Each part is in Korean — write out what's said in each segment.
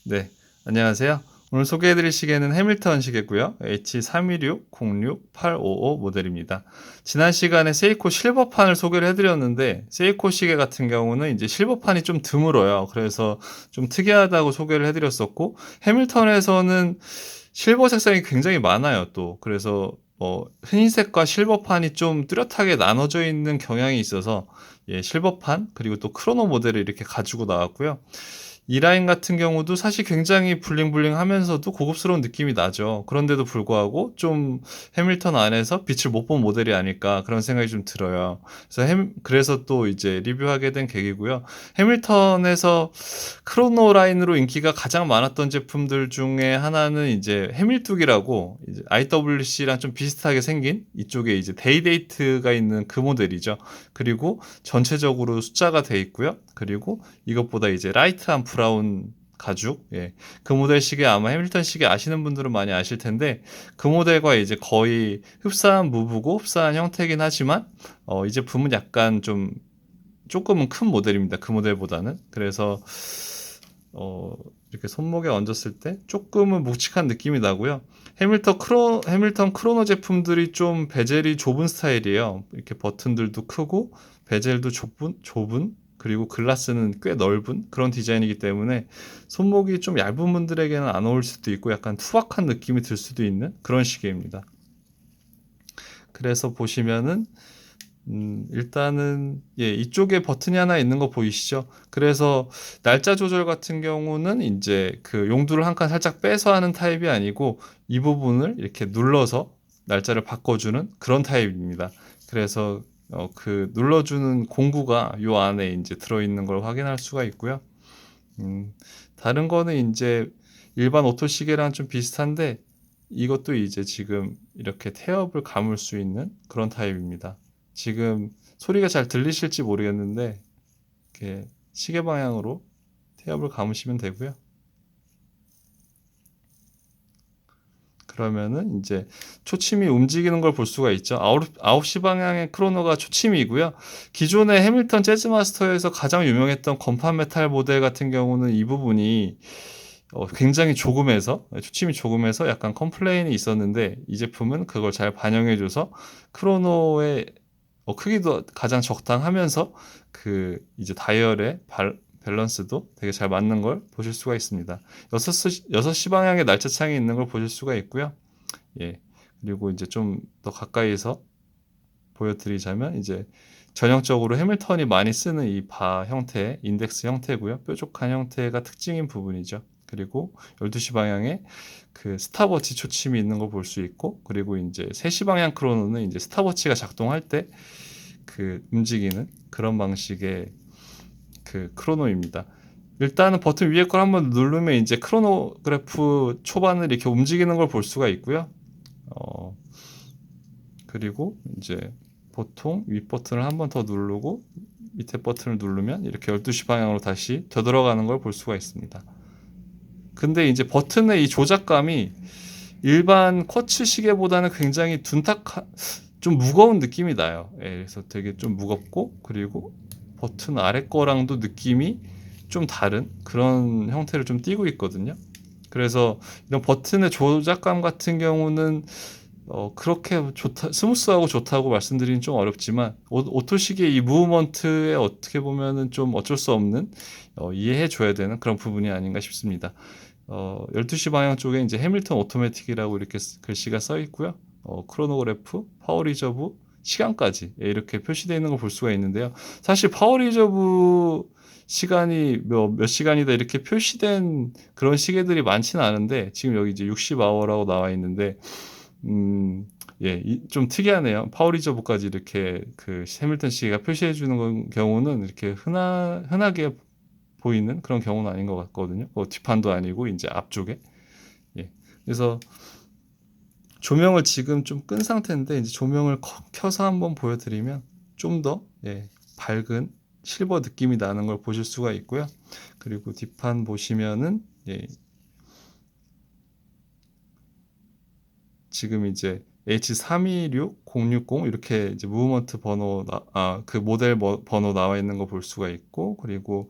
네, 안녕하세요. 오늘 소개해드릴 시계는 해밀턴 시계고요. H316-06-855 모델입니다. 지난 시간에 세이코 실버판을 소개를 해드렸는데 세이코 시계 같은 경우는 이제 실버판이 좀 드물어요. 그래서 좀 특이하다고 소개를 해드렸었고 해밀턴에서는 실버 색상이 굉장히 많아요. 또 그래서 흰색과 실버판이 좀 뚜렷하게 나눠져 있는 경향이 있어서 실버판 그리고 또 크로노 모델을 이렇게 가지고 나왔고요. 이 라인 같은 경우도 사실 굉장히 블링블링하면서도 고급스러운 느낌이 나죠. 그런데도 불구하고 좀 해밀턴 안에서 빛을 못 본 모델이 아닐까 그런 생각이 좀 들어요. 그래서 또 이제 리뷰하게 된 계기고요. 해밀턴에서 크로노 라인으로 인기가 가장 많았던 제품들 중에 하나는 이제 해밀뚝이라고 이제 IWC랑 좀 비슷하게 생긴 이쪽에 이제 데이데이트가 있는 그 모델이죠. 그리고 전체적으로 숫자가 돼 있고요. 그리고 이것보다 이제 라이트한 브라운 가죽, 그 모델 시계 아마 해밀턴 시계 아시는 분들은 많이 아실 텐데 그 모델과 이제 거의 흡사한 무브고 흡사한 형태긴 하지만 이 제품은 약간 좀 조금은 큰 모델입니다. 그 모델보다는. 그래서 이렇게 손목에 얹었을 때 조금은 묵직한 느낌이 나고요. 해밀턴 크로노 제품들이 좀 베젤이 좁은 스타일이에요. 이렇게 버튼들도 크고 베젤도 좁은 그리고 글라스는 꽤 넓은 그런 디자인이기 때문에 손목이 좀 얇은 분들에게는 안 어울릴 수도 있고 약간 투박한 느낌이 들 수도 있는 그런 시계입니다. 그래서 보시면은 일단은 이쪽에 버튼이 하나 있는 거 보이시죠? 그래서 날짜 조절 같은 경우는 이제 그 용두를 한 칸 살짝 빼서 하는 타입이 아니고 이 부분을 이렇게 눌러서 날짜를 바꿔주는 그런 타입입니다. 그래서 그 눌러주는 공구가 요 안에 이제 들어있는 걸 확인할 수가 있고요. 다른 거는 이제 일반 오토 시계랑 좀 비슷한데 이것도 이제 지금 이렇게 태엽을 감을 수 있는 그런 타입입니다. 지금 소리가 잘 들리실지 모르겠는데 이렇게 시계 방향으로 태엽을 감으시면 되고요. 그러면은 이제 초침이 움직이는 걸 볼 수가 있죠. 9시 방향의 크로노가 초침이고요. 기존의 해밀턴 재즈마스터에서 가장 유명했던 건판 메탈 모델 같은 경우는 이 부분이 굉장히 조금해서 초침이 조금해서 약간 컴플레인이 있었는데 이 제품은 그걸 잘 반영해줘서 크로노의 크기도 가장 적당하면서 그 이제 다이얼의 밸런스도 되게 잘 맞는 걸 보실 수가 있습니다. 6시 방향의 날짜창이 있는 걸 보실 수가 있고요. 예. 그리고 이제 좀 더 가까이서 보여드리자면 이제 전형적으로 해밀턴이 많이 쓰는 이 바 형태, 인덱스 형태고요. 뾰족한 형태가 특징인 부분이죠. 그리고 12시 방향에 그 스탑워치 초침이 있는 걸 볼 수 있고, 그리고 이제 3시 방향 크로노는 이제 스탑워치가 작동할 때 그 움직이는 그런 방식의 그 크로노입니다. 일단은 버튼 위에 걸 한번 누르면 이제 크로노그래프 초반을 이렇게 움직이는 걸 볼 수가 있고요. 어, 그리고 이제 보통 윗 버튼을 한 번 더 누르고 밑에 버튼을 누르면 이렇게 12시 방향으로 다시 되돌아가는 걸 볼 수가 있습니다. 근데 이제 버튼의 이 조작감이 일반 쿼츠 시계보다는 굉장히 좀 무거운 느낌이 나요. 그래서 되게 좀 무겁고 그리고 버튼 아래 거랑도 느낌이 좀 다른 그런 형태를 좀 띠고 있거든요. 그래서 이런 버튼의 조작감 같은 경우는 그렇게 스무스하고 좋다고 말씀드리긴 좀 어렵지만 오토시계 이 무브먼트에 어떻게 보면은 좀 어쩔 수 없는 이해해 줘야 되는 그런 부분이 아닌가 싶습니다. 12시 방향 쪽에 이제 해밀턴 오토매틱이라고 이렇게 글씨가 써 있고요. 크로노그래프, 파워 리저브, 시간까지 이렇게 표시되어 있는 걸 볼 수가 있는데요. 사실 파워 리저브 시간이 몇 시간이다 이렇게 표시된 그런 시계들이 많지는 않은데 지금 여기 이제 60아워라고 나와 있는데 좀 특이하네요. 파워 리저브까지 이렇게 그 해밀턴 시계가 표시해 주는 경우는 이렇게 흔하게 보이는 그런 경우는 아닌 것 같거든요. 뒷판도 아니고 이제 앞쪽에. 예. 그래서 조명을 지금 좀 끈 상태인데 이제 조명을 켜서 한번 보여드리면 좀 더 밝은 실버 느낌이 나는 걸 보실 수가 있고요. 그리고 뒷판 보시면은 지금 이제 H326060 이렇게 이제 무브먼트 번호 그 모델 번호 나와 있는 거 볼 수가 있고 그리고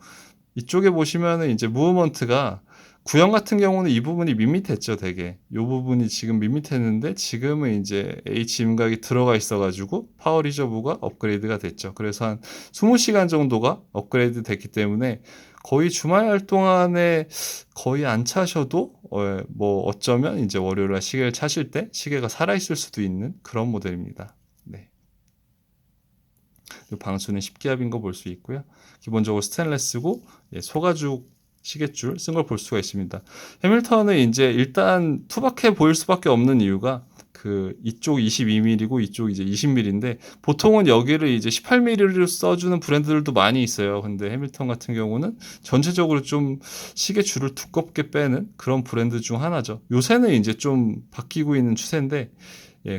이쪽에 보시면은 이제 무브먼트가 구형 같은 경우는 이 부분이 밋밋했죠, 되게. 요 부분이 지금 밋밋했는데 지금은 이제 H 임각이 들어가 있어 가지고 파워 리저브가 업그레이드가 됐죠. 그래서 한 20시간 정도가 업그레이드 됐기 때문에 거의 주말 동안에 거의 안 차셔도 뭐 어쩌면 이제 월요일 날 시계를 차실 때 시계가 살아 있을 수도 있는 그런 모델입니다. 네. 요 방수는 10기압인 거 볼 수 있고요. 기본적으로 스테인레스고 소가죽 시계줄 쓴 걸 볼 수가 있습니다. 해밀턴은 이제 일단 투박해 보일 수밖에 없는 이유가 그 이쪽 22mm고 이쪽 이제 20mm인데 보통은 여기를 이제 18mm로 써주는 브랜드들도 많이 있어요. 근데 해밀턴 같은 경우는 전체적으로 좀 시계 줄을 두껍게 빼는 그런 브랜드 중 하나죠. 요새는 이제 좀 바뀌고 있는 추세인데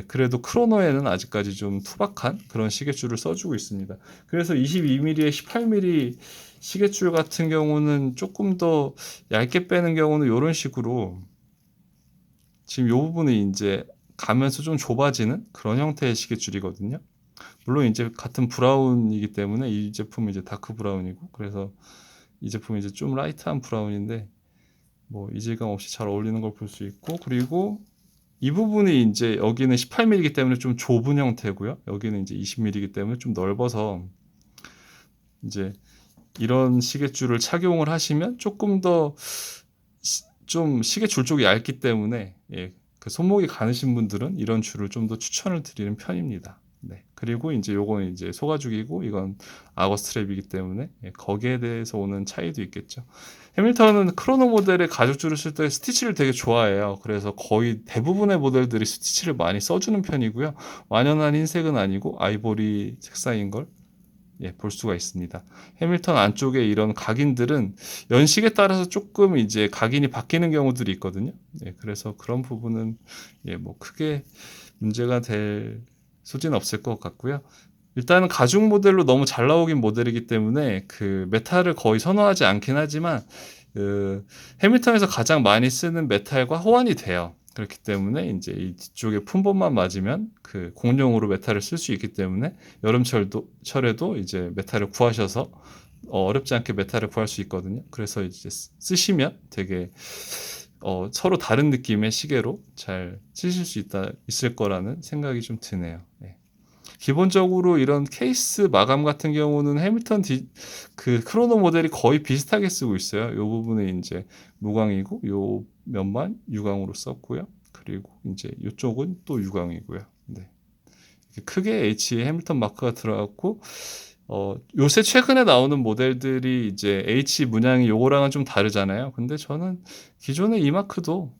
그래도 크로노에는 아직까지 좀 투박한 그런 시계줄을 써주고 있습니다. 그래서 22mm에 18mm 시계줄 같은 경우는 조금 더 얇게 빼는 경우는 이런 식으로 지금 이 부분이 이제 가면서 좀 좁아지는 그런 형태의 시계줄이거든요. 물론 이제 같은 브라운이기 때문에 이 제품은 이제 다크 브라운이고 그래서 이 제품은 이제 좀 라이트한 브라운인데 뭐 이질감 없이 잘 어울리는 걸 볼 수 있고 그리고 이 부분이 이제 여기는 18mm이기 때문에 좀 좁은 형태고요. 여기는 이제 20mm이기 때문에 좀 넓어서 이제 이런 시계줄을 착용을 하시면 조금 더 좀 시계줄 쪽이 얇기 때문에 그 손목이 가느신 분들은 이런 줄을 좀 더 추천을 드리는 편입니다. 네. 그리고 이제 요건 이제 소가죽이고 이건 악어 스트랩이기 때문에 거기에 대해서 오는 차이도 있겠죠. 해밀턴은 크로노 모델의 가죽줄을 쓸 때 스티치를 되게 좋아해요. 그래서 거의 대부분의 모델들이 스티치를 많이 써주는 편이고요. 완연한 흰색은 아니고 아이보리 색상인 걸 볼 수가 있습니다. 해밀턴 안쪽에 이런 각인들은 연식에 따라서 조금 이제 각인이 바뀌는 경우들이 있거든요. 그래서 그런 부분은 뭐 크게 문제가 될 소지는 없을 것 같고요. 일단은 가죽 모델로 너무 잘 나오긴 모델이기 때문에 그 메탈을 거의 선호하지 않긴 하지만 그 해밀턴에서 가장 많이 쓰는 메탈과 호환이 돼요. 그렇기 때문에 이제 이 뒤쪽에 품번만 맞으면 그 공룡으로 메탈을 쓸 수 있기 때문에 여름철에도 이제 메탈을 구하셔서 어렵지 않게 메탈을 구할 수 있거든요. 그래서 이제 쓰시면 되게 서로 다른 느낌의 시계로 잘 쓰실 수 있을 거라는 생각이 좀 드네요. 기본적으로 이런 케이스 마감 같은 경우는 해밀턴 그 크로노 모델이 거의 비슷하게 쓰고 있어요. 이 부분은 이제 무광이고 요 면만 유광으로 썼고요. 그리고 이제 이쪽은 또 유광이고요. 네. 크게 H에 해밀턴 마크가 들어갔고 요새 최근에 나오는 모델들이 이제 H 문양이 요거랑은 좀 다르잖아요. 근데 저는 기존의 이 마크도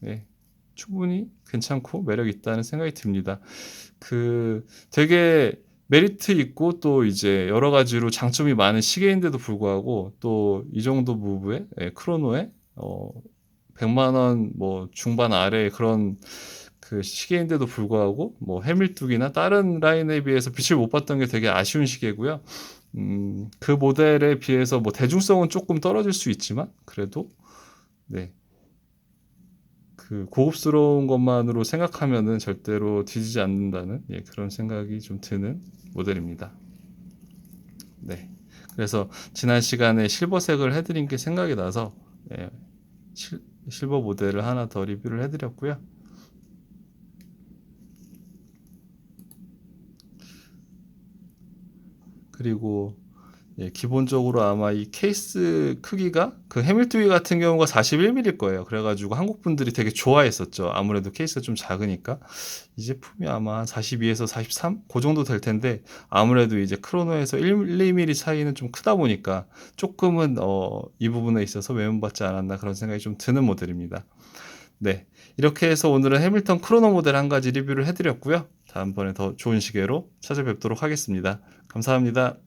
충분히 괜찮고 매력 있다는 생각이 듭니다. 그 되게 메리트 있고 또 이제 여러 가지로 장점이 많은 시계인데도 불구하고 또 이 정도 무브에 크로노에 100만 원 뭐 중반 아래 그런 그 시계인데도 불구하고 뭐 해밀뚝이나 다른 라인에 비해서 빛을 못 봤던 게 되게 아쉬운 시계고요. 그 모델에 비해서 뭐 대중성은 조금 떨어질 수 있지만 그래도 그 고급스러운 것만으로 생각하면은 절대로 뒤지지 않는다는 그런 생각이 좀 드는 모델입니다. 네. 그래서 지난 시간에 실버색을 해드린 게 생각이 나서 실버 모델을 하나 더 리뷰를 해드렸고요. 그리고 기본적으로 아마 이 케이스 크기가 그 해밀투이 같은 경우가 41mm일 거예요. 그래가지고 한국 분들이 되게 좋아했었죠. 아무래도 케이스가 좀 작으니까 이 제품이 아마 42에서 43? 그 정도 될 텐데 아무래도 이제 크로노에서 1, 2mm 차이는 좀 크다 보니까 조금은 이 부분에 있어서 외면받지 않았나 그런 생각이 좀 드는 모델입니다. 네, 이렇게 해서 오늘은 해밀턴 크로노 모델 한 가지 리뷰를 해드렸고요. 다음번에 더 좋은 시계로 찾아뵙도록 하겠습니다. 감사합니다.